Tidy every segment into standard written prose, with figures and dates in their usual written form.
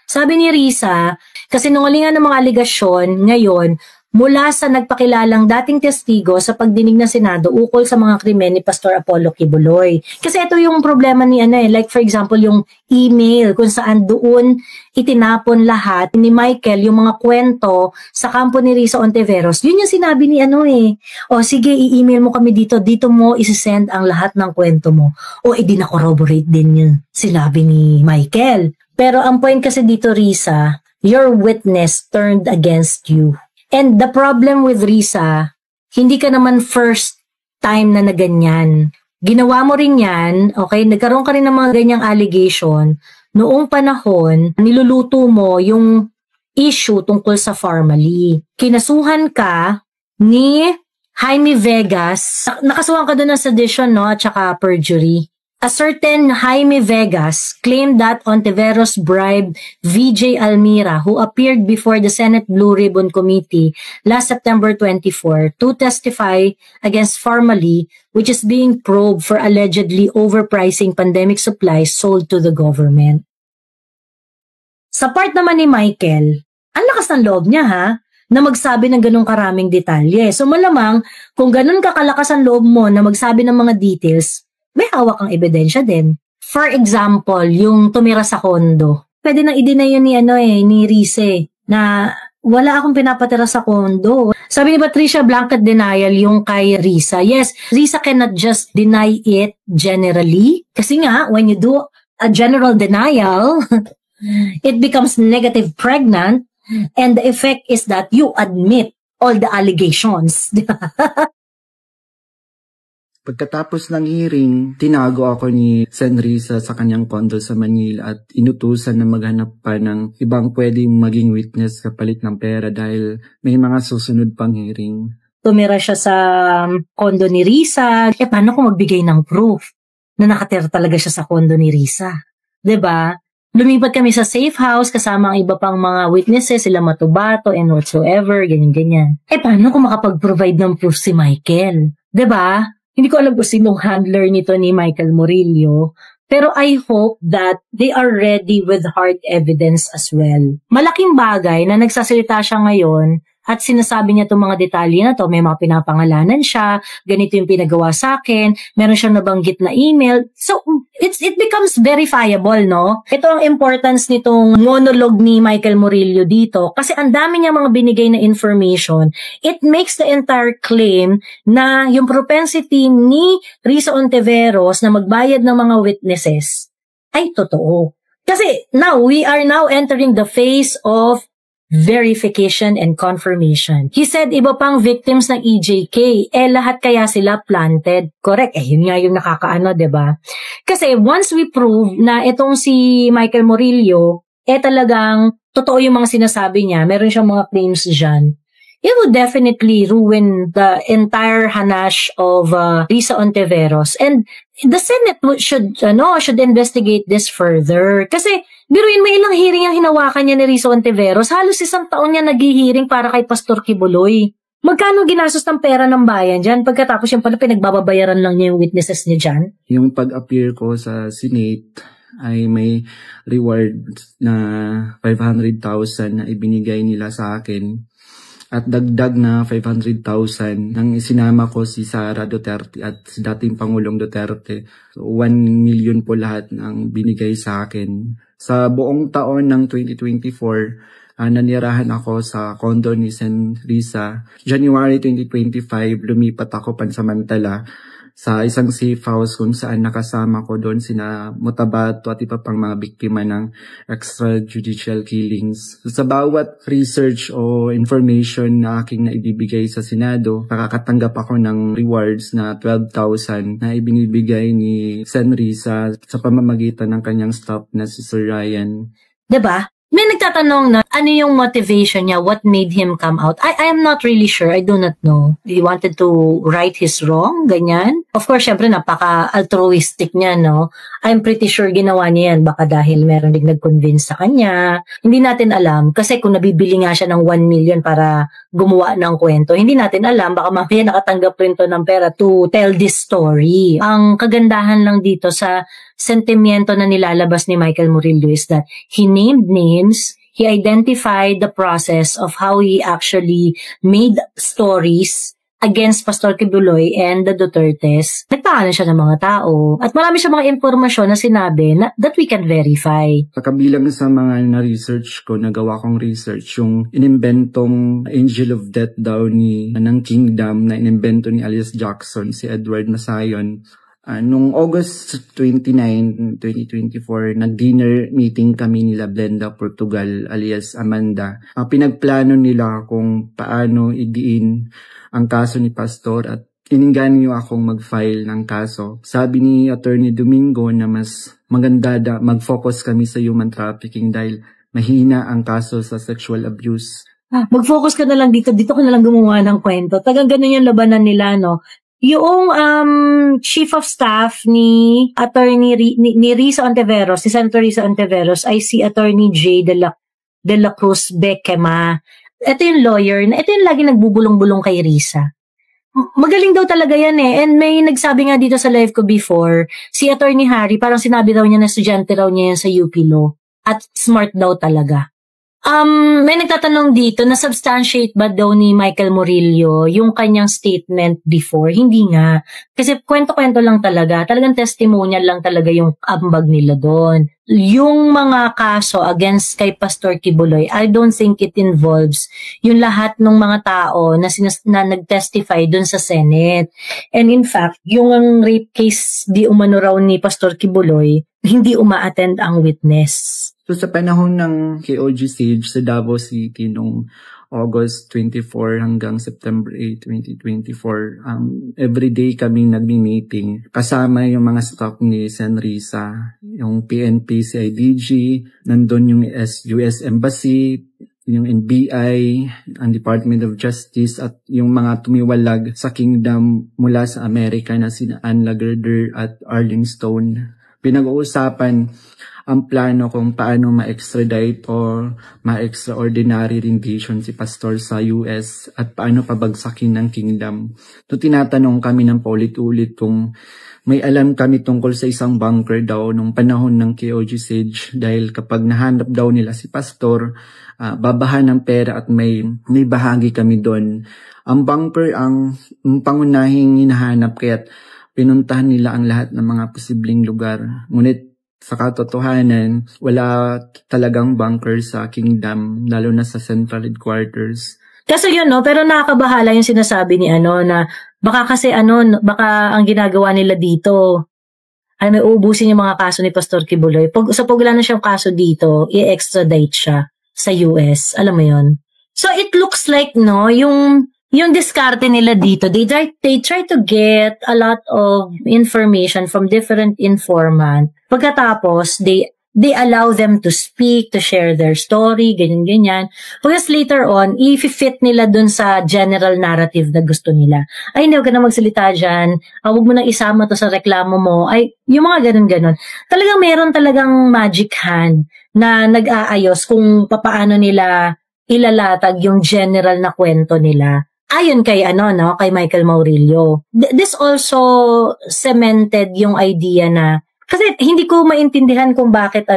Sabi ni Risa, kasinungalingan ng mga aligasyon ngayon mula sa nagpakilalang dating testigo sa pagdinig ng Senado ukol sa mga krimen ni Pastor Apollo Kibuloy. Kasi ito yung problema ni like for example yung email kung saan doon itinapon lahat ni Michael yung mga kwento sa kampo ni Risa Ontiveros. Yun yung sinabi ni O sige, i-email mo kami dito mo isi-send ang lahat ng kwento mo. O na-corroborate din yun sinabi ni Michael. Pero ang point kasi dito, Risa, your witness turned against you. And the problem with Risa, hindi ka naman first time na ganyan. Ginawa mo rin yan, okay? Nagkaroon ka rin ng mga ganyang allegation. Noong panahon, niluluto mo yung issue tungkol sa Farmally. Kinasuhan ka ni Jaime Vegas. Nakasuhan ka doon ng sedition, no? At saka perjury. A certain Jaime Vegas claimed that Ontiveros bribed VJ Almira, who appeared before the Senate Blue Ribbon Committee last September 24 to testify against Farmally, which is being probed for allegedly overpricing pandemic supplies sold to the government. Sa part naman ni Michael, ang lakas ng loob niya na magsabi ng ganong karaming detalye. So malamang, kung ganon kakalakas ang loob mo na magsabi ng mga details, may hawak ang ebidensya din. For example, yung tumira sa kondo. Pwede nang i-deny yun ni Rize na wala akong pinapatira sa kondo. Sabi ni Patricia, blanket denial yung kay Risa. Yes, Risa cannot just deny it generally. Kasi nga, when you do a general denial, it becomes negative pregnant and the effect is that you admit all the allegations. Pagkatapos ng hearing, tinago ako ni Sen. Risa sa kanyang condo sa Manila at inutusan na maghanap pa ng ibang pwedeng maging witness kapalit ng pera dahil may mga susunod pang hearing. Tumira siya sa condo ni Risa. Paano kung magbigay ng proof na nakatira talaga siya sa condo ni Risa? 'Di ba? Lumipat kami sa safe house kasama ang iba pang mga witnesses, sila Matubato and whatsoever, ganyan-ganyan. Paano kung makapag-provide ng proof si Michael? 'Di ba? Hindi ko alam kung sinong handler nito ni Michael Murillo, pero I hope that they are ready with hard evidence as well. Malaking bagay na nagsasalita siya ngayon at sinasabi niya itong mga detalye na to, may mga pinapangalanan siya, ganito yung pinagawa sa akin, meron siyang nabanggit na email. So, it becomes verifiable, no? Ito ang importance nitong monologue ni Michael Murillo dito kasi ang dami niya mga binigay na information. It makes the entire claim na yung propensity ni Risa Ontiveros na magbayad ng mga witnesses ay totoo. Kasi we are now entering the phase of verification and confirmation. He said iba pang victims ng EJK, lahat kaya sila planted. Correct. Yun nga yung nakakaano, 'di ba? Kasi once we prove na itong si Michael Murillo, talagang totoo yung mga sinasabi niya, meron siyang mga claims diyan. It would definitely ruin the entire hanash of Risa Ontiveros. And the Senate should investigate this further. Kasi, biruin mo ilang hearing ang hinawakan niya ni Risa Ontiveros. Halos 1 taon niya nag-hearing para kay Pastor Kibuloy. Magkano ginastos ng pera ng bayan dyan? Pagkatapos yung pala pinagbababayaran lang niya yung witnesses niya dyan? Yung pag-appear ko sa Senate ay may reward na 500,000 na ibinigay nila sa akin. At dagdag na 500,000 nang isinama ko si Sara Duterte at si dating Pangulong Duterte. So 1 million po lahat ng binigay sa akin. Sa buong taon ng 2024, nanirahan ako sa condo ni Sen. Risa. January 2025, lumipat ako pansamantala sa isang safe house kung saan nakasama ko doon sina Mutabato at iba pang mga biktima ng extrajudicial killings. So, sa bawat research o information na aking naibibigay sa Senado, nakakatanggap ako ng rewards na 12,000 na ibinibigay ni Sen. Risa sa pamamagitan ng kanyang staff na si Sir Ryan. Diba? May nagtatanong na ano yung motivation niya, what made him come out. I am not really sure, I do not know. He wanted to right his wrong, ganyan. Of course, syempre napaka-altruistic niya, no? I'm pretty sure ginawa niya yan, baka dahil meron din nag-convince sa kanya. Hindi natin alam, kasi kung nabibili nga siya ng 1 million para gumawa ng kwento, hindi natin alam, baka mamaya nakatanggap rin to ng pera to tell this story. Ang kagandahan lang dito sa sentimiento na nilalabas ni Michael Murillo is that he named names, he identified the process of how he actually made stories against Pastor Kibuloy and the Dutertes. Nagpakalan siya ng mga tao. At marami siya mga impormasyon na sinabi that we can verify. Kabilang sa mga na-research ko, nagawa kong research, yung inimbentong Angel of Death daw ng Kingdom na inimbento ni alias Jackson, si Edward Masayon. Nung August 29, 2024, nag-dinner meeting kami nila Blenda Portugal alias Amanda. Pinagplano nila kung paano idiin ang kaso ni Pastor at ininggan niyo akong mag-file ng kaso. Sabi ni Attorney Domingo na mas maganda mag-focus kami sa human trafficking dahil mahina ang kaso sa sexual abuse. Mag-focus ka na lang dito ka na lang gumawa ng kwento. Tagang ganun yung labanan nila, no? Yung chief of staff ni Attorney ni Risa Ontiveros, si Senator Risa Ontiveros ay si Attorney J. de la Cruz Bequema. Ito yung lawyer, ito yung lagi nagbubulong-bulong kay Risa. Magaling daw talaga yan eh. And may nagsabi nga dito sa live ko before, si Attorney Harry, parang sinabi daw niya na estudyante raw niya yan sa UP Law. At smart daw talaga. May nagtatanong dito na substantiate ba daw ni Michael Murillo yung kanyang statement before? Hindi nga. Kasi kwento-kwento lang talaga. Talagang testimonial lang talaga yung ambag nila doon. Yung mga kaso against kay Pastor Kibuloy, I don't think it involves yung lahat ng mga tao na nag-testify doon sa Senate. And in fact, yung rape case di umano raw ni Pastor Kibuloy, hindi uma-attend ang witness. So sa panahon ng KOG Siege sa Davao City noong August 24 hanggang September 8, 2024, everyday kami nagmi-meeting. Kasama yung mga staff ni Sen Risa, yung PNP, CIDG, nandun yung US Embassy, yung NBI, ang Department of Justice, at yung mga tumiwalag sa Kingdom mula sa Amerika na sina Ann Lagarder at Arling Stone. Pinag-uusapan ang plano kung paano ma-extradite o ma-extraordinary rendition si Pastor sa US at paano pabagsakin ng Kingdom. So tinatanong kami ng paulit-ulit kung may alam kami tungkol sa isang bunker daw nung panahon ng KOG Siege dahil kapag nahanap daw nila si Pastor, babahan ng pera at may bahagi kami doon. Ang bunker ang pangunahing hinahanap kaya't pinuntahan nila ang lahat ng mga posibleng lugar. Ngunit sa katotohanan, wala talagang bunker sa Kingdom, lalo na sa Central Headquarters. Kasi yun, no? Pero nakakabahala yung sinasabi ni na baka kasi baka ang ginagawa nila dito ay may ubusin yung mga kaso ni Pastor Kibuloy. Pag wala na siyang kaso dito, i-extradite siya sa US. Alam mo yun? So it looks like, no, yung diskarte nila dito, they try to get a lot of information from different informant. Pagkatapos, they allow them to speak, to share their story, ganyan-ganyan. Pagkas later on, i-fit nila dun sa general narrative na gusto nila. Ay, hindi, huwag ka na magsalita dyan. Huwag mo nang isama to sa reklamo mo. Ay, yung mga ganun-ganun. Talagang meron talagang magic hand na nag-aayos kung papaano nila ilalatag yung general na kwento nila. Ayon kay kay Michael Murillo. This also cemented yung idea na kasi hindi ko maintindihan kung bakit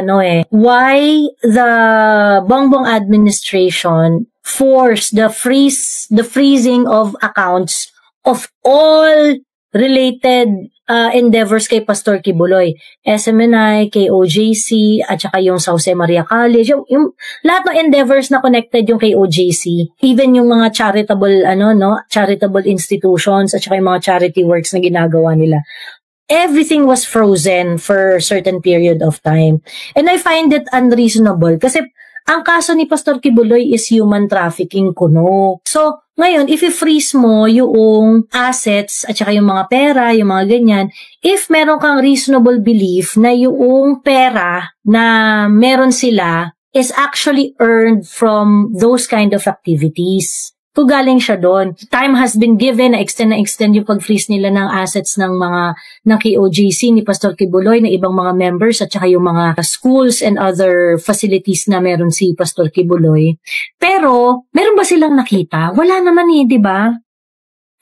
why the Bongbong administration forced the freezing of accounts of all related endeavors kay Pastor Kibuloy. SMNI, KOJC, at saka yung Sa Jose Maria College. Yung lahat ng endeavors na connected yung KOJC. Even yung mga charitable institutions at saka yung mga charity works na ginagawa nila. Everything was frozen for a certain period of time. And I find it unreasonable kasi ang kaso ni Pastor Kibuloy is human trafficking kuno. So, ngayon, if i-freeze mo yung assets at saka yung mga pera, yung mga ganyan, if meron kang reasonable belief na yung pera na meron sila is actually earned from those kind of activities. Kung galing siya doon. Time has been given na extend yung pag-freeze nila ng assets ng KOJC ni Pastor Kibuloy na ibang mga members at saka yung mga schools and other facilities na meron si Pastor Kibuloy. Pero, meron ba silang nakita? Wala naman di ba?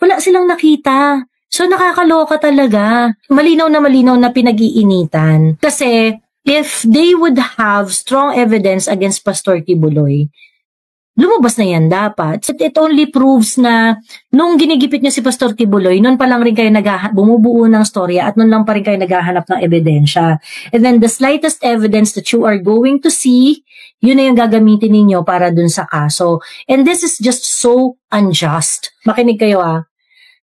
Wala silang nakita. So nakakaloka talaga. Malinaw na pinag-iinitan. Kasi if they would have strong evidence against Pastor Kibuloy, lumabas na yan dapat. It only proves na nung ginigipit niya si Pastor Kibuloy, noon pa lang rin kayo bumubuo ng storya at noon lang pa rin kayo naghahanap ng ebidensya. And then the slightest evidence that you are going to see, yun na yung gagamitin ninyo para dun sa kaso. And this is just so unjust. Makinig kayo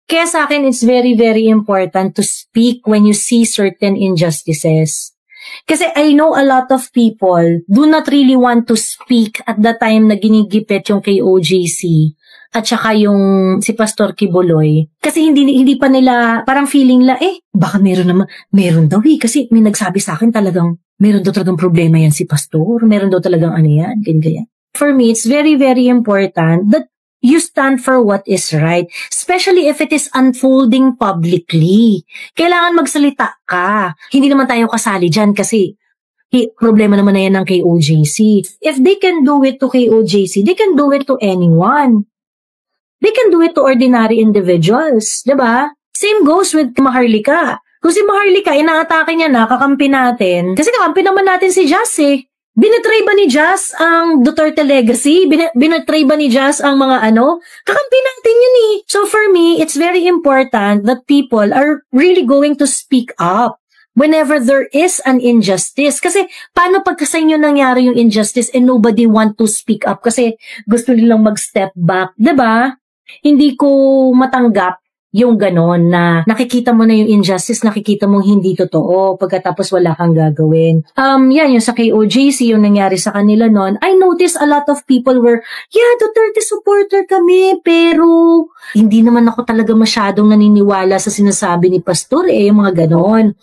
Kaya sa akin, it's very, very important to speak when you see certain injustices. Kasi I know a lot of people do not really want to speak at the time na ginigipit yung kay OJC at saka yung si Pastor Kibuloy. Kasi hindi pa nila, parang feeling baka meron daw kasi may nagsabi sa akin meron daw talagang problema yan si Pastor, meron daw talagang ganyan. For me, it's very, very important that you stand for what is right, especially if it is unfolding publicly. Kailangan magsalita ka. Hindi naman tayo kasali dyan kasi problema naman na yan ng KOJC. If they can do it to KOJC, they can do it to anyone. They can do it to ordinary individuals. Diba? Same goes with Maharlika. Kung si Maharlika, inaatake niya na, kakampi natin. Kasi kakampi naman natin si Jazz Binetray ba ni Jazz ang Duterte legacy? Binetray ba ni Jazz ang mga Kakampi natin yun So for me, it's very important that people are really going to speak up whenever there is an injustice. Kasi paano pagka sa inyo nangyari yung injustice and nobody want to speak up kasi gusto nilang mag-step back, 'di ba? Hindi ko matanggap yung ganon na nakikita mo na yung injustice, nakikita mong hindi totoo pagkatapos wala kang gagawin. Yan yung sa KOJC, yung nangyari sa kanila noon. I noticed a lot of people were, Duterte supporter kami, pero hindi naman ako talaga masyadong naniniwala sa sinasabi ni Pastor yung mga ganon.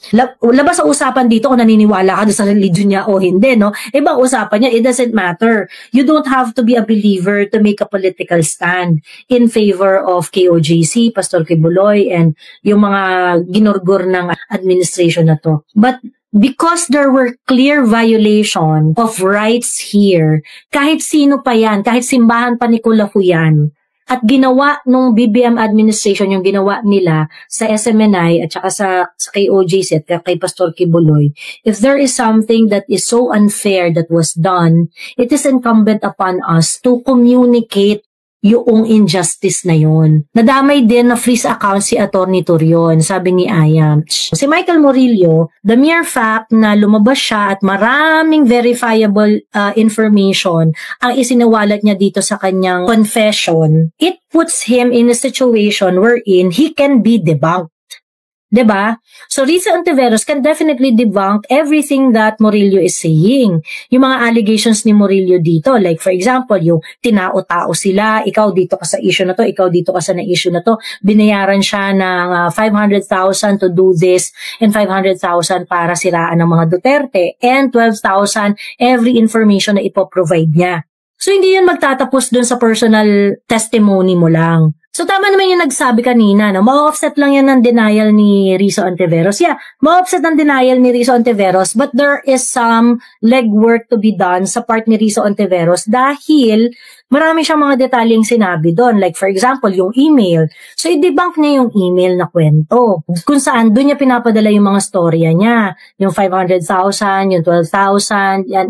Labas sa usapan dito kung naniniwala ka sa religion niya o hindi, no? Ibang usapan niya, it doesn't matter. You don't have to be a believer to make a political stand in favor of KOJC, Pastor Kibuloy, and yung mga ginurgur ng administration na to. But because there were clear violation of rights here, kahit sino pa yan, kahit simbahan pa ni Kulafu yan, at ginawa nung BBM administration, yung ginawa nila sa SMNI at saka sa KOJC at kay Pastor Kibuloy, if there is something that is so unfair that was done, it is incumbent upon us to communicate yung injustice na yun. Nadamay din na freeze account si Atty. Torion, sabi ni Ayam. Si Michael Murillo, the mere fact na lumabas siya at maraming verifiable information ang isinawalat niya dito sa kanyang confession, it puts him in a situation wherein he can be debunked. Diba? So Risa Ontiveros can definitely debunk everything that Murillo is saying. Yung mga allegations ni Murillo dito, like for example, yung tinao-tao sila, ikaw dito ka sa issue na to, ikaw dito ka sa na-issue na to, binayaran siya ng 500,000 to do this and 500,000 para siraan ng mga Duterte and 12,000 every information na ipoprovide niya. So hindi yun magtatapos dun sa personal testimony mo lang. So tama naman yung nagsabi kanina, no? Ma-offset lang yan ng denial ni Risa Ontiveros. Yeah, ma-offset ng denial ni Risa Ontiveros, but there is some legwork to be done sa part ni Risa Ontiveros dahil marami siyang mga detalyeng sinabi doon. Like for example, yung email. So i-debunk niya yung email na kwento. Kung saan doon niya pinapadala yung mga storya niya. Yung 500,000, yung 12,000, yan.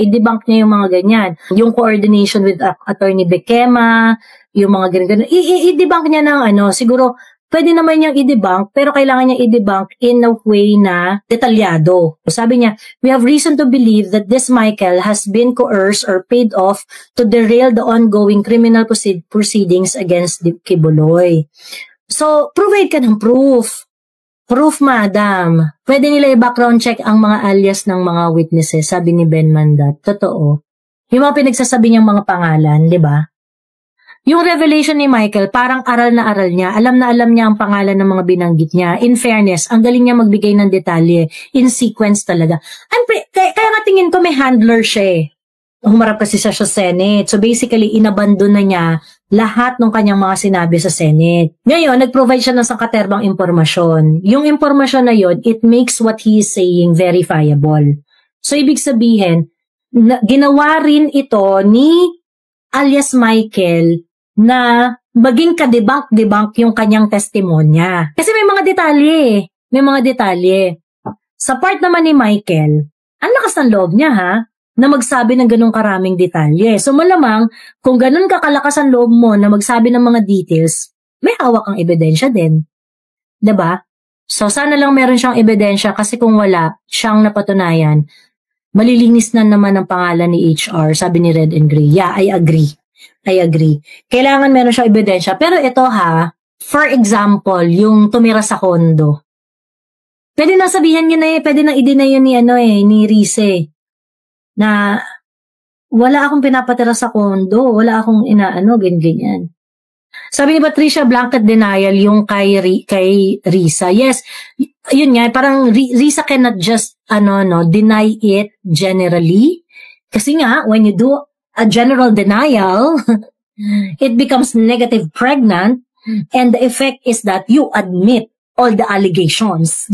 I-debunk niya yung mga ganyan. Yung coordination with Attorney Bequema, yung mga ganyan. I-debunk niya ng siguro, pwede naman niyang i-debunk, pero kailangan niya i-debunk in a way na detalyado. Sabi niya, we have reason to believe that this Michael has been coerced or paid off to derail the ongoing criminal proceedings against Kibuloy. So, provide ka ng proof. Proof, madam. Pwede nila i-background check ang mga alias ng mga witnesses, sabi ni Ben Mandat. Totoo. Yung mga pinagsasabi niyang mga pangalan, di ba? Yung revelation ni Michael, parang aral na aral niya. Alam na alam niya ang pangalan ng mga binanggit niya. In fairness, ang galing niya magbigay ng detalye. In sequence talaga. Kaya nga tingin ko may handler siya Humarap kasi siya sa Senate. So basically, inabandon na niya lahat ng kanyang mga sinabi sa Senate. Ngayon, nag-provide siya ng sangkaterbang impormasyon. Yung impormasyon na yon, it makes what he is saying verifiable. So ibig sabihin, ginawa rin ito ni alias Michael na maging ka-debunk yung kanyang testimonya. Kasi may mga detalye. May mga detalye. Sa part naman ni Michael, ang lakas ng loob niya na magsabi ng ganong karaming detalye. So malamang, kung ganon kakalakas ang loob mo na magsabi ng mga details, may hawak ang ebidensya din. 'Di ba? So sana lang meron siyang ebidensya kasi kung wala, siyang napatunayan, malilinis na naman ang pangalan ni HR, sabi ni Red and Gray. Yeah, I agree. Kailangan meron siyang ebidensya. Pero ito for example, yung tumira sa kondo. Pwede na sabihan niya pwede na i-deny yun ni Rize. Na wala akong pinapatira sa kondo, wala akong ganyan. Sabi ni Patricia, blanket denial yung kay Risa. Yes, yun nga, parang Risa cannot just deny it generally. Kasi nga, when you do a general denial, it becomes negative pregnant, and the effect is that you admit all the allegations.